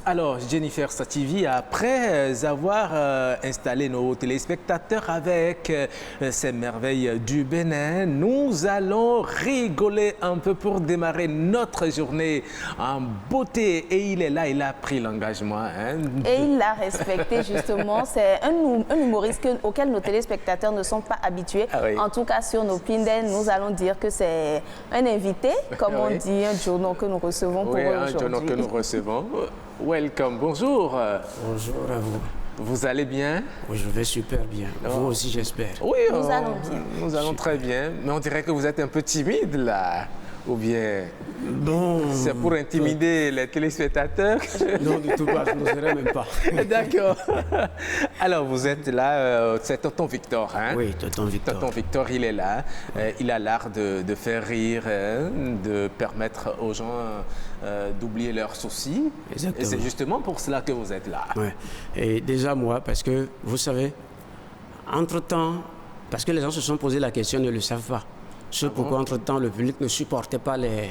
Alors, Jennifer Sativi, après avoir installé nos téléspectateurs avec ces merveilles du Bénin, nous allons rigoler un peu pour démarrer notre journée en beauté. Et il est là, il a pris l'engagement. Et il l'a respecté, justement. C'est un humoriste auquel nos téléspectateurs ne sont pas habitués. Ah oui. En tout cas, sur nos Pinden, nous allons dire que c'est un invité, comme on dit, un journal que nous recevons pour aujourd'hui. Un journal que nous recevons. Welcome, bonjour. Bonjour à vous. Vous allez bien? Oui, je vais super bien. Vous aussi, j'espère. Oui, nous allons bien. Nous allons très bien. Mais on dirait que vous êtes un peu timide là. Ou bien Bon, c'est pour intimider les téléspectateurs? non, du tout pas, je n'oserais même pas. D'accord. Alors, vous êtes là, c'est Tonton Victor, hein? Oui, Tonton Victor. Tonton Victor, il est là. Il a l'art de faire rire, de permettre aux gens d'oublier leurs soucis. Exactement. Et c'est justement pour cela que vous êtes là. Ouais. Et déjà moi, parce que, vous savez, entre-temps, parce que les gens se sont posé la question, ne le savent pas. C'est pourquoi, entre-temps, le public ne supportait pas les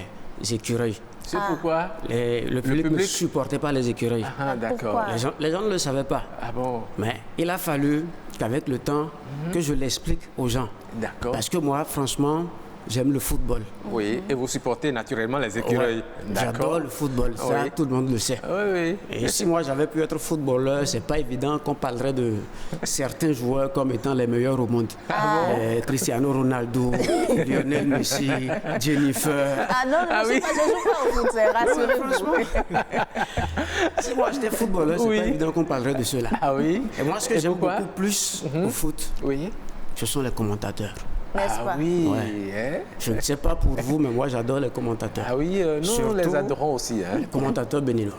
écureuils. C'est pourquoi? Le public ne supportait pas les écureuils. Ah, d'accord. Les gens ne le savaient pas. Ah bon? Mais il a fallu qu'avec le temps, que je l'explique aux gens. D'accord. Parce que moi, franchement, j'aime le football. Oui, et vous supportez naturellement les écureuils. Ouais, D'accord. j'adore le football, ça Oui. tout le monde le sait. Oui, oui. Et si moi j'avais pu être footballeur, c'est pas évident qu'on parlerait de certains joueurs comme étant les meilleurs au monde. Cristiano Ronaldo, Lionel Messi, Jennifer. Ah non, je ne joue pas au foot, rassurez-vous. Si moi j'étais footballeur, c'est pas évident qu'on parlerait de cela. Ah oui? Et moi ce que j'aime beaucoup plus au foot, Oui. ce sont les commentateurs. N'est-ce pas? Oui. Ouais. Hein? Je ne sais pas pour vous, mais moi j'adore les commentateurs. Ah oui, nous Surtout les adorons aussi. Hein? les commentateurs béninois.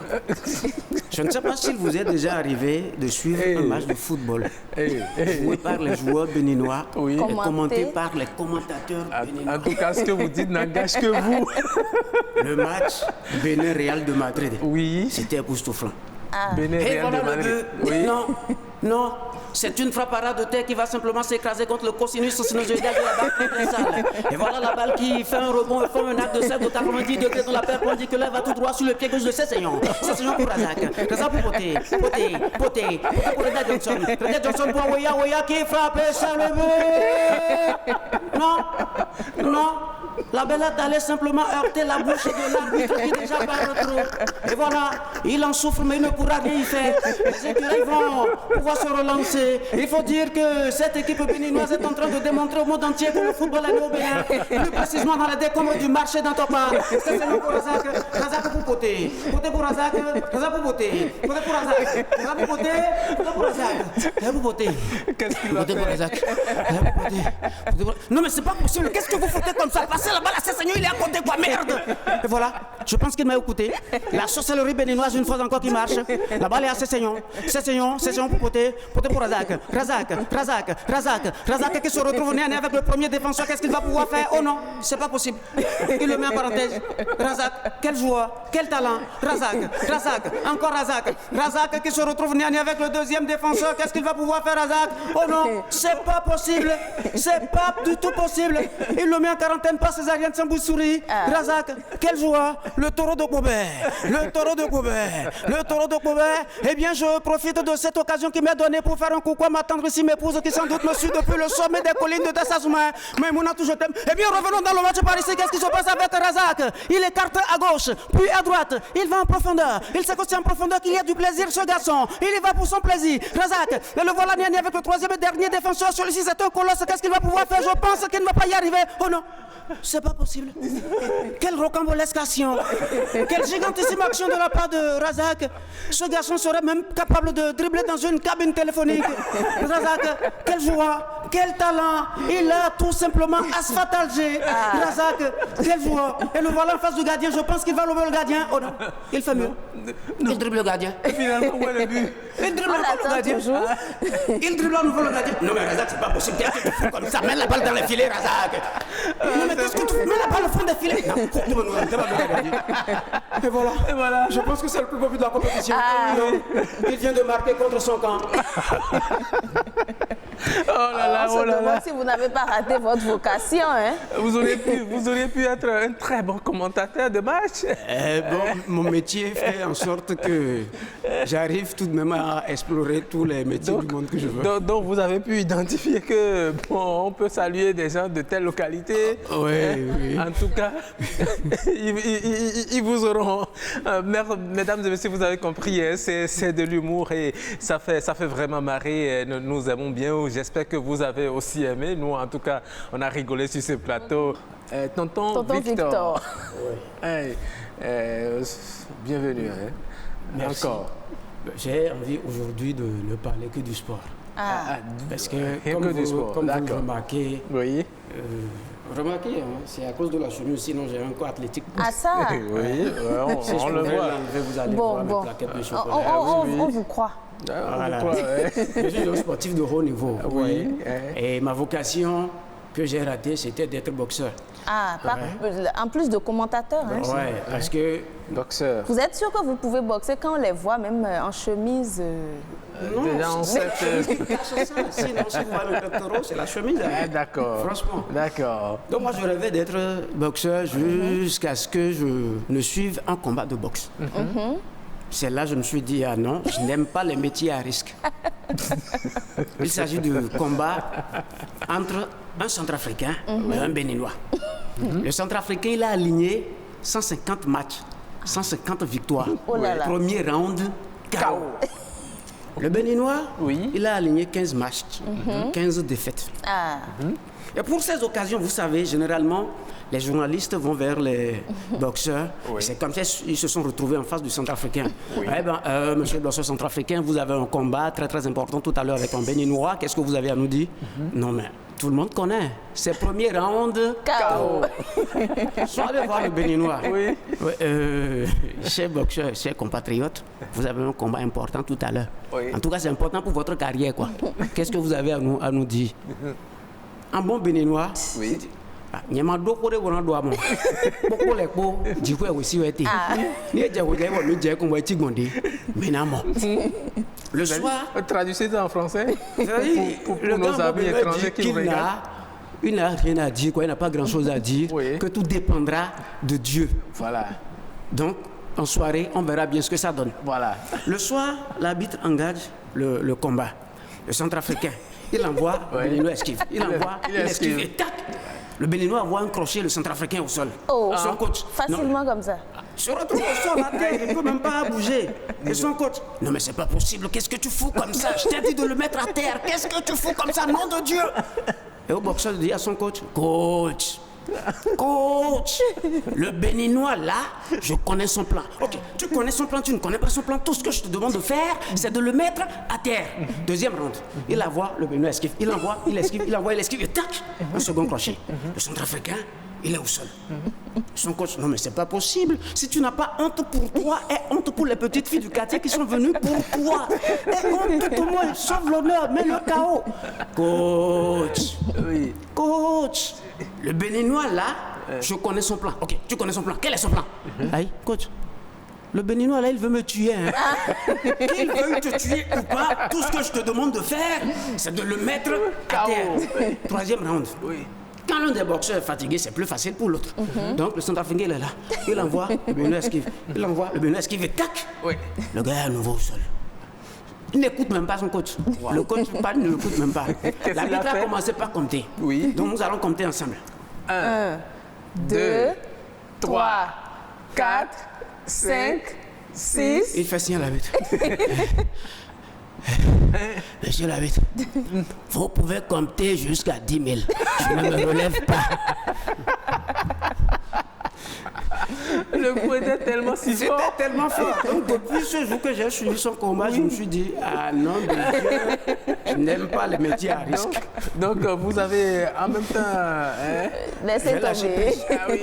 Je ne sais pas s'il vous est déjà arrivé de suivre un match de football joué par les joueurs béninois Oui. et commenté par les commentateurs béninois. En tout cas, ce que vous dites n'engage que vous. Le match Bénin-Real de Madrid, Oui. c'était époustouflant. Bénin, Et Real voilà de le Madrid. but. Oui. Non, non. C'est une frappe à ras de terre qui va simplement s'écraser contre le cosinus sinusoïdal de la balle transversale. Et voilà la balle qui fait un rebond et forme un arc de cercle de 90 degrés dans la perpendiculaire va tout droit sur le pied gauche de Cessignon. Cessignon pour Razak. Razak pour Poté. Poté pour Reda Johnson. Reda Johnson pour Oya qui frappe et ça le but. Non. La belette allait simplement heurter la bouche de l'arbitre qui déjà parle trop. Et voilà, il en souffre mais il ne pourra rien y faire. Les écureuils vont pouvoir se relancer. Il faut dire que cette équipe béninoise est en train de démontrer au monde entier que le football est néo-bénin. Plus précisément dans la décombres du marché d'Antopa. C'est seulement pour Razak. Razak pour Poté. Poté pour Razak. Razak pour Poté. Poté pour Razak. Razak pour Poté. Poté pour Razak. Razak pour Poté. Qu'est-ce qu'il va Poté pour faire? Razak. Razak pour Poté. Non mais c'est pas possible. Qu'est-ce que vous foutez comme ça? Passez la balle à Cessignon, il est à côté quoi, merde. Et voilà, je pense qu'il m'a écouté. La sorcellerie béninoise une fois encore qui marche. La balle est à Cessignon. Cessignon pour Poté. Poté pour Razak. Razak qui se retrouve nez à nez avec le premier défenseur. Qu'est-ce qu'il va pouvoir faire? Oh non, c'est pas possible. Il le met en parenthèse. Razak, quel joueur, quel talent. Razak, encore Razak. Razak qui se retrouve nez à nez avec le deuxième défenseur. Qu'est-ce qu'il va pouvoir faire, Razak? Oh non, c'est pas possible. C'est pas du tout possible. Il le met en quarantaine par Césarienne Samboussouri. Razak, quel joueur? Le taureau de Gobert. Le taureau de Gobert. Eh bien, je profite de cette occasion qui m'est donnée pour faire un coucou à ma tendre ici, m'épouse, qui sans doute me suit depuis le sommet des collines de Dessazouma. Mais Mouna, tout je t'aime. Eh bien, revenons dans le match par ici. Qu'est-ce qui se passe avec Razak? Il écarte à gauche, puis à droite. Il va en profondeur. Il sait que c'est en profondeur qu'il y a du plaisir, ce garçon. Il y va pour son plaisir. Razak, et le voilà Niani avec le troisième et dernier défenseur. Celui-ci, c'est un colosse. Qu'est-ce qu'il va pouvoir faire? Je pense qu'il ne va pas y arriver. Oh non, c'est pas possible. Quelle rocambolesque action. Quelle gigantissime action de la part de Razak. Ce garçon serait même capable de dribbler dans une cabine téléphonique. Razak, quel joueur, quel talent. Il a tout simplement asphalté. Razak, quel joueur. Et le voilà en face du gardien. Je pense qu'il va lever le gardien. Oh non, il fait mieux. Il dribble le gardien. Et finalement, où est le but? Il dribble le gardien. Il dribble à nouveau le gardien. Non mais Razak, c'est pas possible. Qu'est-ce que tu fais comme ça? Mets la balle dans les filets, Razak. Non mais qu'est-ce que tu fais? Mets la balle au fond des filets. Non, et voilà. Je pense que c'est le plus beau but de la compétition. Il vient de marquer contre son camp. Oh là là. On se demande si vous n'avez pas raté votre vocation. Hein? Vous auriez pu être un très bon commentateur de match. Mon métier fait en sorte que j'arrive tout de même à explorer tous les métiers du monde que je veux. Donc vous avez pu identifier que on peut saluer des gens de telle localité. Oui. En tout cas, ils vous auront. Mesdames et messieurs, vous avez compris, hein, c'est de l'humour et ça fait vraiment marrer. Nous aimons bien. J'espère que vous avez aussi aimé. Nous, en tout cas, on a rigolé sur ce plateau. Tonton Victor. Oui. Bienvenue. Hein. Merci. Encore. J'ai envie aujourd'hui de ne parler que du sport. Parce que, comme vous remarquez, oui. Remarquez, hein, c'est à cause de la chemise, sinon j'ai un corps athlétique. Ah ça? Oui, on le voit. Vous allez voir mes plaquettes de chocolat. On vous croit. Voilà. Je suis un sportif de haut niveau. Oui. Et ma vocation que j'ai ratée, c'était d'être boxeur. En plus de commentateur. Hein? Oui, parce que... Boxeur. Vous êtes sûr que vous pouvez boxer quand on les voit même en chemise Non, sinon, si vous voyez mes pectoraux, c'est la chemise. D'accord. Franchement. D'accord. Donc moi, je rêvais d'être boxeur jusqu'à ce que je ne suive un combat de boxe. C'est là que je me suis dit, ah non, je n'aime pas les métiers à risque. Il s'agit de combat entre un Centrafricain et un Béninois. Le Centrafricain, il a aligné 150 matchs, 150 victoires. Premier round, KO. Le Béninois, il a aligné 15 matchs, 15 défaites. Et pour ces occasions, vous savez, généralement, les journalistes vont vers les boxeurs. C'est comme ça qu'ils se sont retrouvés en face du Centrafricain. Monsieur le boxeur centrafricain, vous avez un combat très très important tout à l'heure avec un Béninois. Qu'est-ce que vous avez à nous dire? Non, mais tout le monde connaît. C'est premier round, KO. Soyez voir le Béninois. Chers boxeurs, chers compatriotes, vous avez un combat important tout à l'heure. En tout cas, c'est important pour votre carrière, quoi. Qu'est-ce que vous avez à nous dire? Un bon Béninois. Le soir, traduisez en français pour nos amis étrangers qui nous regardent. Il n'a rien à dire, il n'a pas grand-chose à dire, que tout dépendra de Dieu. Voilà. Donc, en soirée, on verra bien ce que ça donne. Voilà. Le soir, l'arbitre engage le combat. Le Centrafricain, il envoie, le Béninois esquive. Il envoie, il esquive et tac. Le Béninois voit un crochet, le Centrafricain au sol. Son coach. Facilement comme ça. Se retrouve au sol à terre, il ne peut même pas bouger. Et son coach. Non mais c'est pas possible, qu'est-ce que tu fous comme ça? Je t'ai dit de le mettre à terre, qu'est-ce que tu fous comme ça, nom de Dieu? Et au boxeur dit à son coach, coach, le Béninois là, je connais son plan. Ok, tu connais son plan, tu ne connais pas son plan. Tout ce que je te demande de faire, c'est de le mettre à terre. Deuxième round, il envoie, le Béninois esquive. Il envoie, il esquive, il envoie, il esquive, et tac, un second crochet. Le Centrafricain, il est au sol. Son coach, non mais c'est pas possible. Si tu n'as pas honte pour toi, et honte pour les petites filles du quartier qui sont venues pour toi. Et honte tout le monde, sauve l'honneur, mets le KO. Coach, coach, le Béninois là, je connais son plan. Ok, tu connais son plan. Quel est son plan? Aïe, coach. Le Béninois là, il veut me tuer. Hein. Qu'il veuille te tuer ou pas, tout ce que je te demande de faire, c'est de le mettre à terre. Troisième round. Quand l'un des boxeurs est fatigué, c'est plus facile pour l'autre. Donc le Centrafricain il est là. Il envoie, le Béninois esquive. Il envoie, le Béninois esquive et tac. Le gars est à nouveau au sol. Il n'écoute même pas son coach. Le coach ne l'écoute même pas. L'arbitre a commencé par compter. Donc nous allons compter ensemble. 1, 2, 3, 4, 5, 6. Il fait signe à l'arbitre. Monsieur l'arbitre, vous pouvez compter jusqu'à 10 000. Je ne me relève pas. Le coup était tellement si fort. C'était tellement fort. Donc depuis ce jour que j'ai suivi son combat, je me suis dit, ah non, de Dieu, je n'aime pas les métiers à risque. Donc vous avez en même temps... Laissez tomber.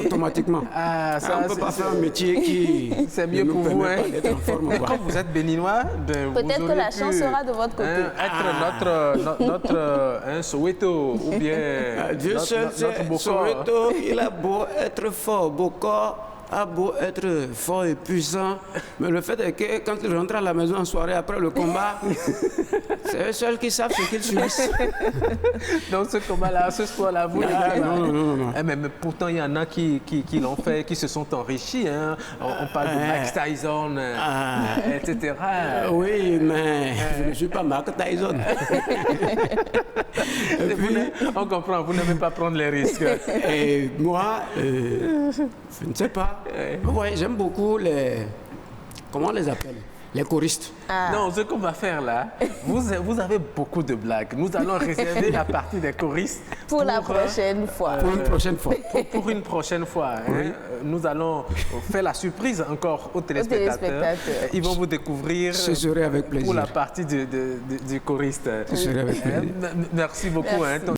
Automatiquement. On ne peut pas faire un métier qui... C'est mieux pour vous. D'être en forme. Mais comme vous êtes béninois, peut-être que la chance sera de votre côté. Être notre Soweto ou bien Dieu seul sait, Soweto, il a beau être fort, beau corps, a beau être fort et puissant, mais le fait est que quand il rentre à la maison en soirée après le combat, c'est eux seuls qui savent ce qu'ils subissent. Donc ce combat-là, ce sport-là, vous l'avez non. Mais pourtant, il y en a qui l'ont fait, qui se sont enrichis. Hein. On parle de Mike Tyson, etc. Oui, mais je ne suis pas Mike Tyson. On comprend, vous n'aimez pas prendre les risques. Et moi, je ne sais pas. Ouais, j'aime beaucoup les... Comment on les appelle? Les choristes. Non, ce qu'on va faire là, vous avez beaucoup de blagues. Nous allons réserver la partie des choristes pour la prochaine fois. Pour une prochaine fois. Pour une prochaine fois. Oui. Nous allons faire la surprise encore aux téléspectateurs. Ils vont vous découvrir. Ce serait avec plaisir. Pour la partie du choriste. Ce serait avec plaisir. Merci beaucoup. Merci.